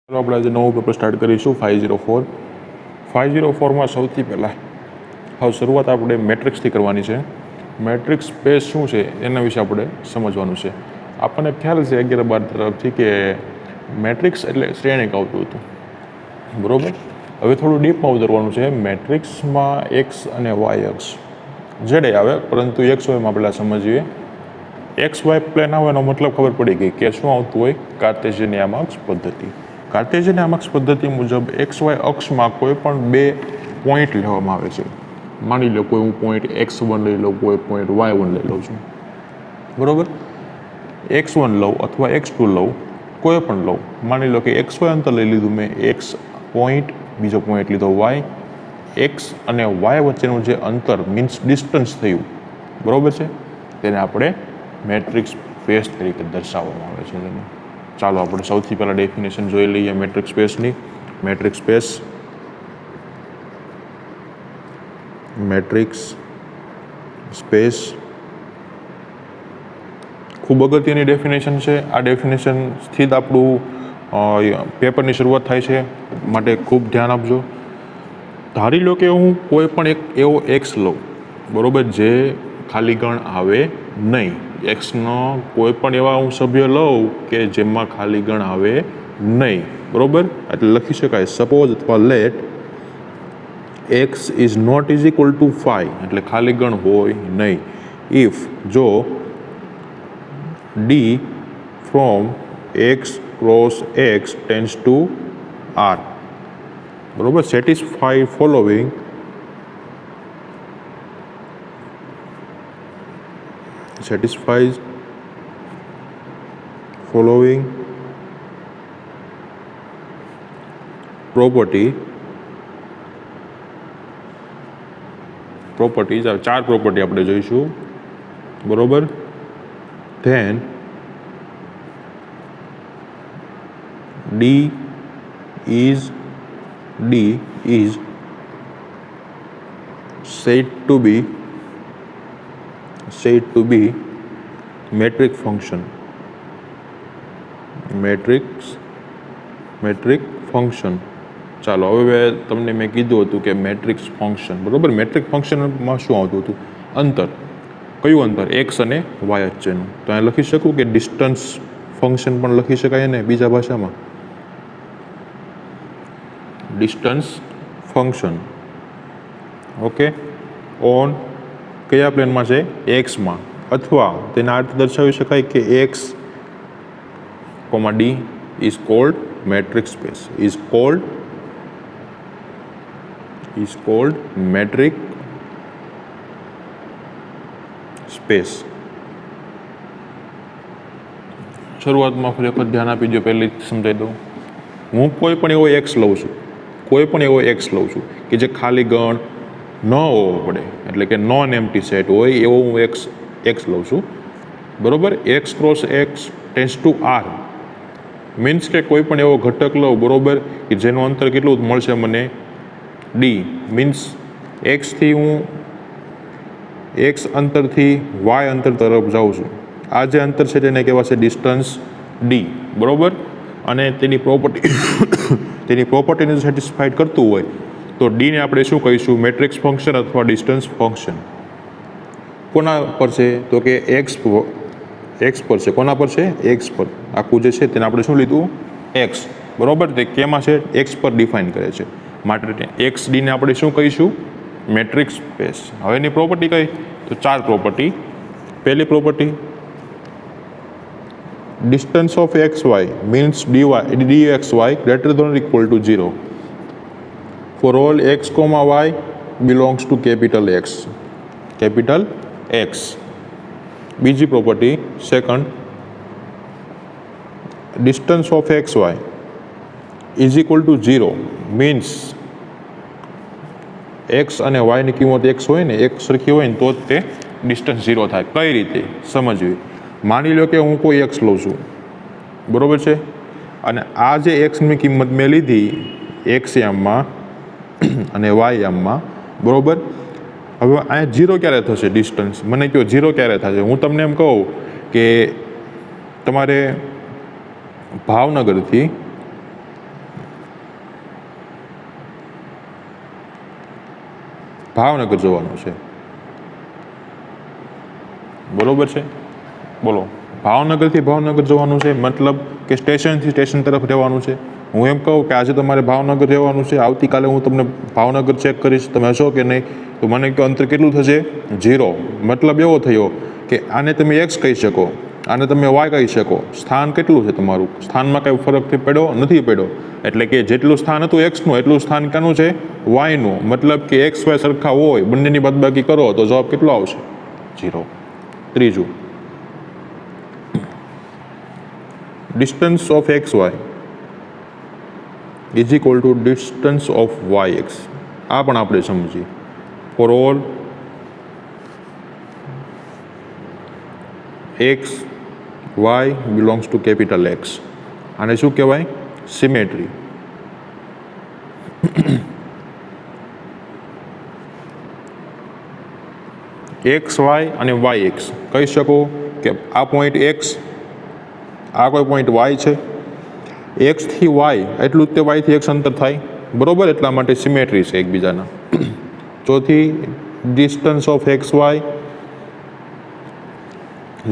આપણે આજે નવું પેપર સ્ટાર્ટ કરીશું 504 માં સૌથી પહેલાં શરૂઆત આપણે મેટ્રિક્સથી કરવાની છે. મેટ્રિક્સ સ્પેસ શું છે એના વિશે આપણે સમજવાનું છે. આપણને ખ્યાલ છે 11-12 તરફથી કે મેટ્રિક્સ એટલે શ્રેણિક આવતું હતું, બરાબર. હવે થોડું ડીપમાં ઉતરવાનું છે. મેટ્રિક્સમાં એક્સ અને વાય અક્ષ જેડે આવે, પરંતુ એક્સ વાયમાં પહેલાં સમજીએ. એક્સ વાય પ્લેન આવે એનો મતલબ ખબર પડી ગઈ કે શું આવતું હોય, કાર્ટેશિયન યામાક્ષ પદ્ધતિ. કાર્ટેશિયન યામાક્ષ પદ્ધતિ મુજબ એક્સ વાય અક્ષમાં કોઈ પણ બે પોઈન્ટ લેવામાં આવે છે. માની લો કોઈ હું પોઈન્ટ x1 લઈ લઉં, કોઈ પોઈન્ટ y1 લઈ લઉં છું, બરાબર. x1 લઉં અથવા x2 લઉં, કોઈ પણ લઉં. માની લો કે એક્સ વાય અંતર લઈ લીધું મેં, એક્સ પોઈન્ટ, બીજો પોઈન્ટ લીધો વાય. એક્સ અને વાય વચ્ચેનું જે અંતર મીન્સ ડિસ્ટન્સ થયું, બરાબર છે, તેને આપણે મેટ્રિક્સ સ્પેસ તરીકે દર્શાવવામાં આવે છે. ચાલો આપણે સૌથી પહેલાં ડેફિનેશન જોઈ લઈએ મેટ્રિક્સ સ્પેસની. મેટ્રિક્સ સ્પેસ ખૂબ અગત્યની ડેફિનેશન છે. આ ડેફિનેશનથી જ આપણું પેપરની શરૂઆત થાય છે, માટે ખૂબ ધ્યાન આપજો. ધારી લો કે હું કોઈ પણ એક એવો એક્સ લઉં, બરાબર, જે ખાલી ગણ આવે નહીં. એક્સનો કોઈ પણ એવા હું સભ્ય લઉં કે જેમાં ખાલી ગણ આવે નહીં, બરાબર. એટલે લખી શકાય સપોઝ અથવા let x is not is equal to 5, એટલે ખાલી ગણ હોય નહીં. ઇફ જો d from x cross x tends to r, બરાબર, satisfy following satisfies following properties. ચાર પ્રોપર્ટી આપણે જોઈશું, બરોબર. Then d is said to be metric function. ચાલો હવે તમને મેં કીધું હતું કે મેટ્રિક્સ ફંક્શન, બરાબર. મેટ્રિક ફંક્શનમાં શું આવતું હતું? અંતર. કયું અંતર? એક્સ અને વાય વચ્ચેનું. તો અહીંયા લખી શકું કે ડિસ્ટન્સ ફંક્શન પણ લખી શકાય ને બીજા ભાષામાં, ડિસ્ટન્સ ફંક્શન. ઓકે, ઓન કયા પ્લેનમાં છે? એક્સમાં. અથવા તેના અર્થ દર્શાવી શકાય કે X comma D is called metric space, is called metric space. શરૂઆતમાં ફરી વખત ધ્યાન આપી દો, પહેલી સમજાવી દઉં. હું કોઈ પણ એવો એક્સ લઉં છું કે જે ખાલી ગણ ન હોવો પડે, એટલે કે નોન એમ્પ્ટી સેટ હોય એવો હું એક્સ લઉં છું, બરાબર. X cross x tends to R means કે કોઈ પણ એવો ઘટક લઉં, બરાબર, કે જેનું અંતર કેટલું મળશે મને? ડી. મીન્સ એક્સથી હું એક્સ અંતરથી વાય અંતર તરફ જાઉં છું. આ જે અંતર છે તેને કહેવાશે ડિસ્ટન્સ ડી, બરાબર. અને તેની પ્રોપર્ટીને સેટિસ્ફાઈડ કરતું હોય તો ડીને આપણે શું કહીશું? મેટ્રિક્સ ફંક્શન અથવા ડિસ્ટન્સ ફંક્શન. કોના પર છે? તો કે એક્સ પર છે. કોના પર છે? એક્સ પર. આખું જે છે તેને આપણે શું લીધું? એક્સ, બરાબર. તે કેમાં છે? એક્સ પર ડિફાઇન કરે છે. માટે એક્સ ડીને આપણે શું કહીશું? Metric space. હવે એની પ્રોપર્ટી કઈ? તો ચાર પ્રોપર્ટી. પહેલી property, distance of x y means d x y greater than or equal to 0 for all x comma y belongs to capital x. બીજી property, second, distance of x Y is equal to 0 means x અને વાયની કિંમત x હોય ને, એક સરખી હોય ને તો જ તે ડિસ્ટન્સ 0 થાય. કઈ રીતે સમજવી? માની લો કે હું કોઈ એક્સ લઉં છું, બરાબર છે, અને આ જે એક્સની કિંમત મેં લીધી એક્સ યામમાં અને વાય યામમાં, બરાબર. હવે અહીંયા 0 ક્યારે થશે? ડિસ્ટન્સ મને કહો 0 ક્યારે થશે? હું તમને એમ કહું કે તમારે ભાવનગરથી ભાવનગર જવાનું છે, બરોબર છે? બોલો, ભાવનગરથી ભાવનગર જવાનું છે મતલબ કે સ્ટેશનથી સ્ટેશન તરફ રહેવાનું છે. હું એમ કહું કે આજે તમારે ભાવનગર રહેવાનું છે, આવતીકાલે હું તમને ભાવનગર ચેક કરીશ, તમે હશો કે નહીં? તો મને કહો અંતર કેટલું થશે? 0. મતલબ એવો થયો કે આને તમે એક્સ કહી શકો, આને તમે વાય કહી શકો. સ્થાન કેટલું છે તમારું? સ્થાનમાં કંઈ ફરક પડ્યો નથી પડ્યો. એટલે કે જેટલું સ્થાન હતું એક્સનું એટલું સ્થાન ક્યાંનું છે? વાયનું. મતલબ કે એક્સ વાય સરખા હોય, બંનેની બાદબાકી કરો તો જવાબ કેટલો આવશે? 0. ત્રીજું, distance of x Y is equal to distance of Y X. આ પણ આપણે સમજીએ. For all x Y belongs to capital X. આને શું કહેવાય? સિમેટ્રી. એક્સ વાય અને વાય એક્સ કહી શકો કે આ પોઈન્ટ એક્સ, આ કોઈ પોઈન્ટ વાય છે. એક્સથી વાય એટલું જ તે વાયથી એક્સ અંતર થાય, બરોબર? એટલા માટે સિમેટ્રી છે એકબીજાના. ચોથી, distance of x Y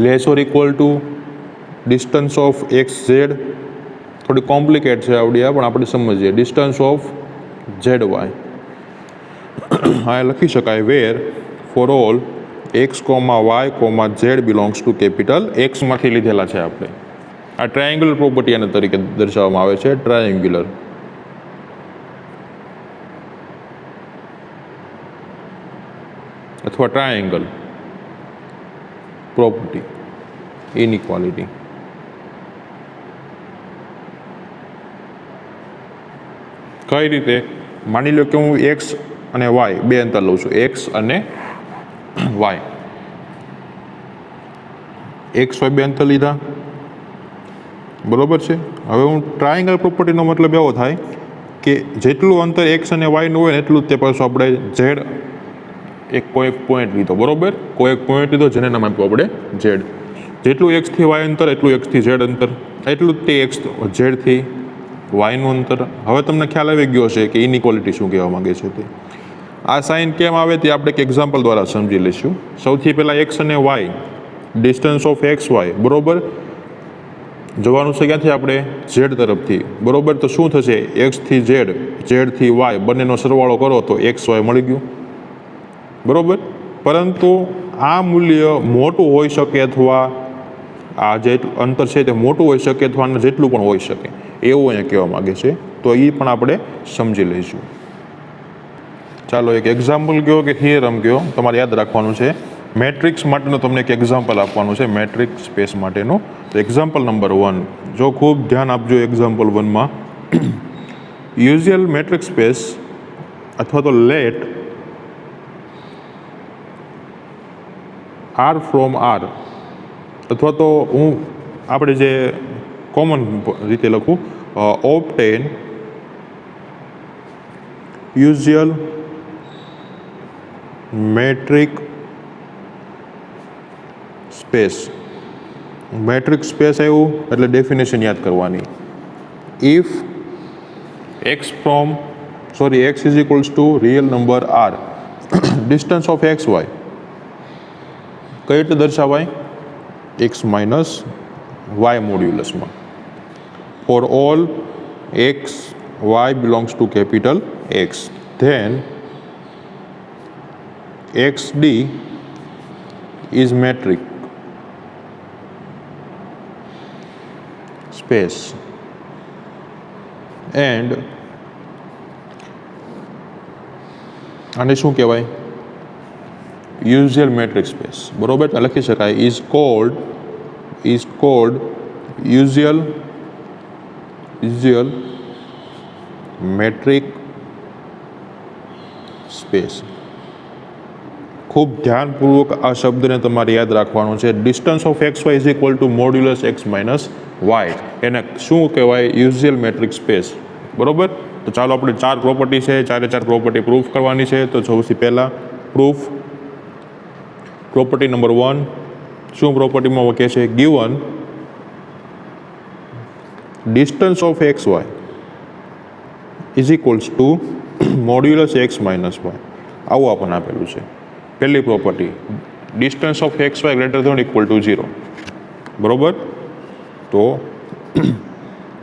less or equal to distance of x Z. થોડી કોમ્પ્લિકેટ છે આવડી, પણ આપણે સમજીએ. ડિસ્ટન્સ ઓફ ઝેડ વાય આ લખી શકાય where for all x comma y comma z belongs to capital એક્સમાંથી લીધેલા છે આપણે. આ ટ્રાયેંગ્યુલર પ્રોપર્ટી આના તરીકે દર્શાવવામાં આવે છે. ટ્રાયેંગ્યુલર અથવા ટ્રાયેંગલ પ્રોપર્ટી ઇનઇક્વાલિટી. કઈ રીતે? માની લો કે હું એક્સ અને વાય બે અંતર લઉં છું, એક્સ અને વાય. એક્સ વાય બે અંતર લીધા, બરોબર છે? હવે હું ટ્રાયેંગલ પ્રોપર્ટીનો મતલબ એવો થાય કે જેટલું અંતર એક્સ અને વાયનું હોય ને એટલું જ તે પાછું આપણે ઝેડ કોઈ એક પોઈન્ટ લીધો, બરોબર? કોઈ એક પોઈન્ટ લીધો જેને નામ આપ્યું આપણે ઝેડ. જેટલું એક્સથી વાય અંતર એટલું એક્સથી ઝેડ અંતર, એટલું જ તે એક્સ ઝેડથી વાયનું અંતર. હવે તમને ખ્યાલ આવી ગયો છે કે ઇનઇક્વાલિટી શું કહેવા માંગે છે તે. આ સાઇન કેમ આવે તે આપણે એક એક્ઝામ્પલ દ્વારા સમજી લઈશું. સૌથી પહેલાં એક્સ અને y, distance of x y, બરોબર? જવાનું છે ક્યાંથી? આપણે ઝેડ તરફથી, બરોબર? તો શું થશે? એક્સથી ઝેડ, ઝેડથી વાય, બંનેનો સરવાળો કરો તો એક્સ વાય મળી ગયું, બરોબર? પરંતુ આ મૂલ્ય મોટું હોઈ શકે અથવા આ જે અંતર છે તે મોટું હોઈ શકે અથવા આને જેટલું પણ હોઈ શકે, એવું અહીંયા કહેવા માગે છે. તો એ પણ આપણે સમજી લઈશું. ચાલો એક એક્ઝામ્પલ કહો કે થિયરમ કહો, તમારે યાદ રાખવાનું છે. મેટ્રિક્સ માટેનું તમને એક એક્ઝામ્પલ આપવાનું છે, મેટ્રિક્સ સ્પેસ માટેનું. તો એક્ઝામ્પલ નંબર 1, જો ખૂબ ધ્યાન આપજો એક્ઝામ્પલ 1માં. યુઝ્યુઅલ મેટ્રિક્સ સ્પેસ અથવા તો લેટ આર ફ્રોમ આર, અથવા તો હું આપણે જે કોમન રીતે લખું, obtain usual metric space. Metric space આવ્યું એટલે ડેફિનેશન યાદ કરવાની. If x is equals to real number r, distance of x y કઈ રીતે દર્શાવાય? એક્સ માઇનસ વાય મોડ્યુલસમાં. For all x Y belongs to capital x, then x d is metric space and આને શું કહેવાય? Usual metric space, બરોબર? લખી શકાય is called usual metric space. ખૂબ ધ્યાનપૂર્વક આ શબ્દને તમારે યાદ રાખવાનો છે. Distance of x Y is equal to modulus x minus y, એને શું કહેવાય? યુઝ્યુઅલ મેટ્રિક સ્પેસ, બરોબર? તો ચાલો આપણે 4 પ્રોપર્ટી છે, 4 પ્રોપર્ટી પ્રૂફ કરવાની છે. તો સૌથી પહેલાં પ્રૂફ પ્રોપર્ટી નંબર 1. શું પ્રોપર્ટીમાં કહે છે? Given distance of x Y is equals to modulus x minus y. આવું આપણને આપેલું છે. પહેલી property, distance of x y greater than equal to 0. બરોબર. તો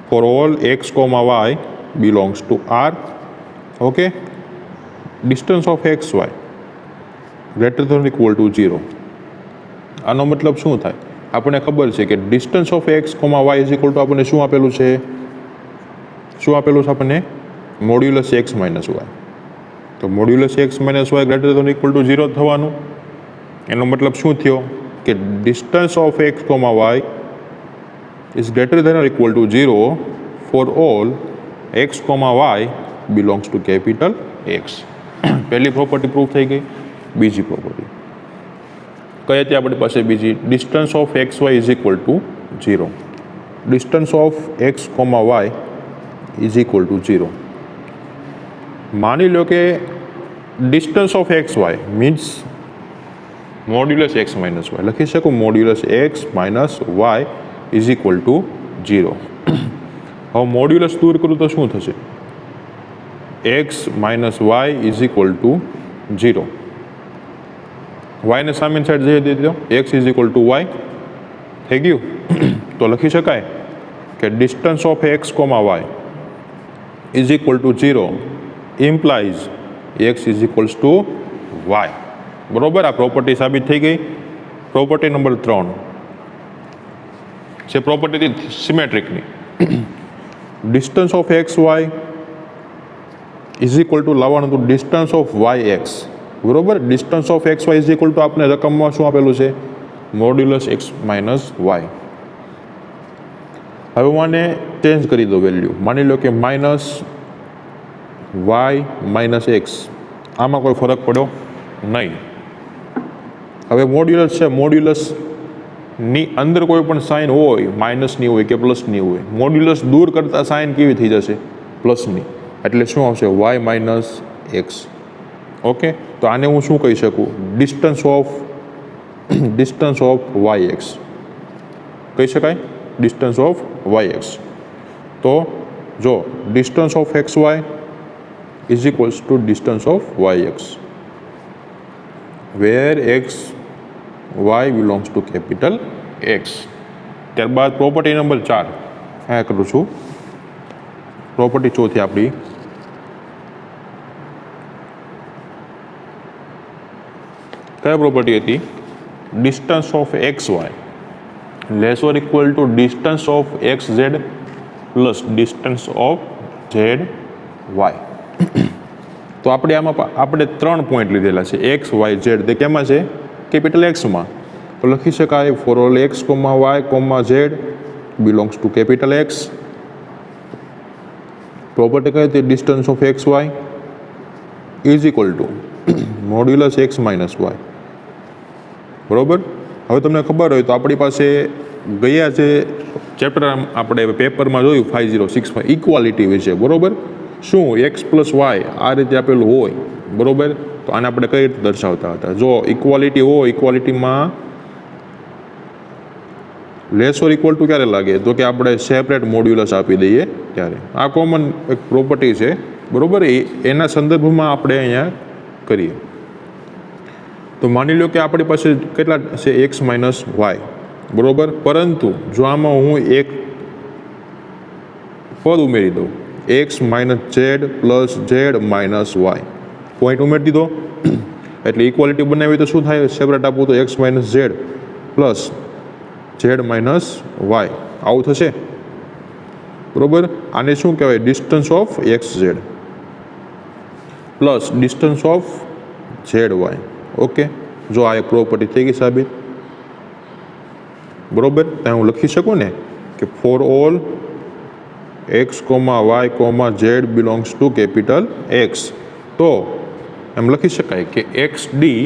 for all x comma y belongs to R, okay, distance of x y greater than equal to 0. આનો મતલબ શું થાય? આપણને ખબર છે કે distance of x comma y is equal to આપણને શું આપેલું છે? શું આપેલું છે આપણને? Modulus x minus y. તો modulus x minus y greater than equal to 0 થવાનું. એનો મતલબ શું થયો? કે distance of x comma y is greater than or equal to 0 for all x comma y belongs to capital x. પહેલી property proof થઈ ગઈ. બીજી પ્રોપર્ટી કઈ હતી આપણી પાસે? બીજી, distance of x Y is equal to 0. Distance of x comma y is equal to 0. માની લો કે distance of x y means modulus x minus y. લખી શકું modulus x minus y is equal to 0. હવે modulus દૂર કરું તો શું થશે? X minus y is equal to 0. વાયને સામેની સાઈડ જઈ દીધો, x is equal to y થઈ ગયું. તો લખી શકાય કે distance of x comma y is equal to 0 implies x is equals two y. બરોબર. આ પ્રોપર્ટી સાબિત થઈ ગઈ. પ્રોપર્ટી નંબર 3 છે પ્રોપર્ટી સિમેટ્રિકની. Distance of x Y is equal to લાવવાનું હતું ડિસ્ટન્સ ઓફ વાય એક્સ. બરોબર. Distance of x Y is equal to આપણે રકમમાં શું આપેલું છે? Modulus x minus y. હવે મને ચેન્જ કરી દો વેલ્યુ. માની લો કે માઇનસ વાય માઇનસ એક્સ. આમાં કોઈ ફરક પડ્યો નહીં. હવે મોડ્યુલસ છે, મોડ્યુલસની અંદર કોઈ પણ સાઇન હોય, માઇનસની હોય કે પ્લસની હોય, મોડ્યુલસ દૂર કરતાં સાઇન કેવી થઈ જશે? પ્લસની. એટલે શું આવશે? Y minus x. ઓકે. તો આને હું શું કહી શકું? ડિસ્ટન્સ ઓફ વાય એક્સ કહી શકાય. Distance of Y x. તો જો distance of x Y is equals to distance of Y x where x Y belongs to capital X. ત્યારબાદ પ્રોપર્ટી નંબર 4 અહીંયા કરું છું. પ્રોપર્ટી ચોથી આપણી કયા પ્રોપર્ટી હતી? Distance of x Y less or equal to distance of x z plus distance of z y. તો આપણે આમાં 3 પોઈન્ટ લીધેલા છે. X y z. તે કેમાં છે? કેપિટલ એક્સમાં. તો લખી શકાય for all x comma y comma z belongs to capital X. Property કઈ હતી? Distance of x Y is equal to modulus x minus y. બરોબર. હવે તમને ખબર હોય તો આપણી પાસે ગયા છે ચેપ્ટર આપણે પેપરમાં જોયું 5065 ઇક્વાલિટી વિશે. બરોબર. શું એક્સ પ્લસ વાય આ રીતે આપેલું હોય, બરોબર, તો આને આપણે કઈ રીતે દર્શાવતા હતા? જો ઇક્વાલિટી હોય, ઇક્વાલિટીમાં લેસ ઓર ઇક્વલ ટુ ક્યારે લાગે? તો કે આપણે સેપરેટ મોડ્યુલસ આપી દઈએ ત્યારે. આ કોમન એક પ્રોપર્ટી છે. બરોબર. એના સંદર્ભમાં આપણે અહીંયા કરીએ. તો માની લો કે આપણી પાસે કેટલા છે? X minus y. બરોબર. પરંતુ જો આમાં હું એક પદ ઉમેરી દઉં, x minus z plus z minus y, point ઉમેરી દીધો એટલે ઇક્વાલિટી બનાવી તો શું થાય? સેપરેટ આપવું તો x minus z plus z minus y આવું થશે. બરોબર. આને શું કહેવાય? Distance of x z plus distance of z y. Okay. જો આ એક પ્રોપર્ટી થઈ ગઈ સાબિત. બરોબર. ત્યાં હું લખી શકું ને કે for all x comma y comma z belongs to capital x. તો એમ લખી શકાય કે x d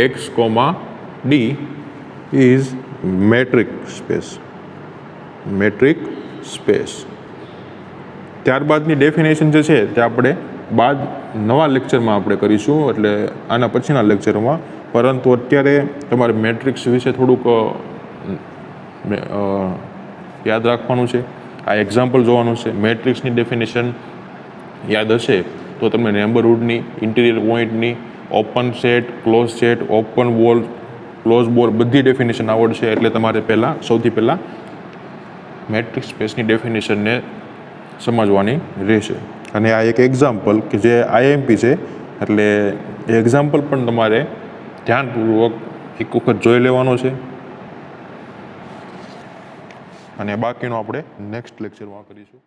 x comma D is metric space. Metric space. ત્યારબાદની ડેફિનેશન જે છે તે આપણે નવા લેક્ચરમાં આપણે કરીશું, એટલે આના પછીના લેક્ચરમાં. પરંતુ અત્યારે તમારે મેટ્રિક્સ વિશે થોડુંક યાદ રાખવાનું છે. આ એક્ઝામ્પલ જોવાનું છે. મેટ્રિક્સની ડેફિનેશન યાદ હશે તો તમને નેબરહુડની, ઇન્ટિરિયર પોઈન્ટની, open set, open ball, close ball બધી ડેફિનેશન આવડશે. એટલે તમારે સૌથી પહેલાં મેટ્રિક્સ સ્પેસની ડેફિનેશનને સમજવાની રહેશે. અને આ એક એક્ઝામ્પલ કે જે આઈએમપી છે, એટલે એ એક્ઝામ્પલ પણ તમારે ધ્યાનપૂર્વક એક વખત જોઈ લેવાનો છે. અને બાકીનું આપણે નેક્સ્ટ લેક્ચરમાં કરીશું.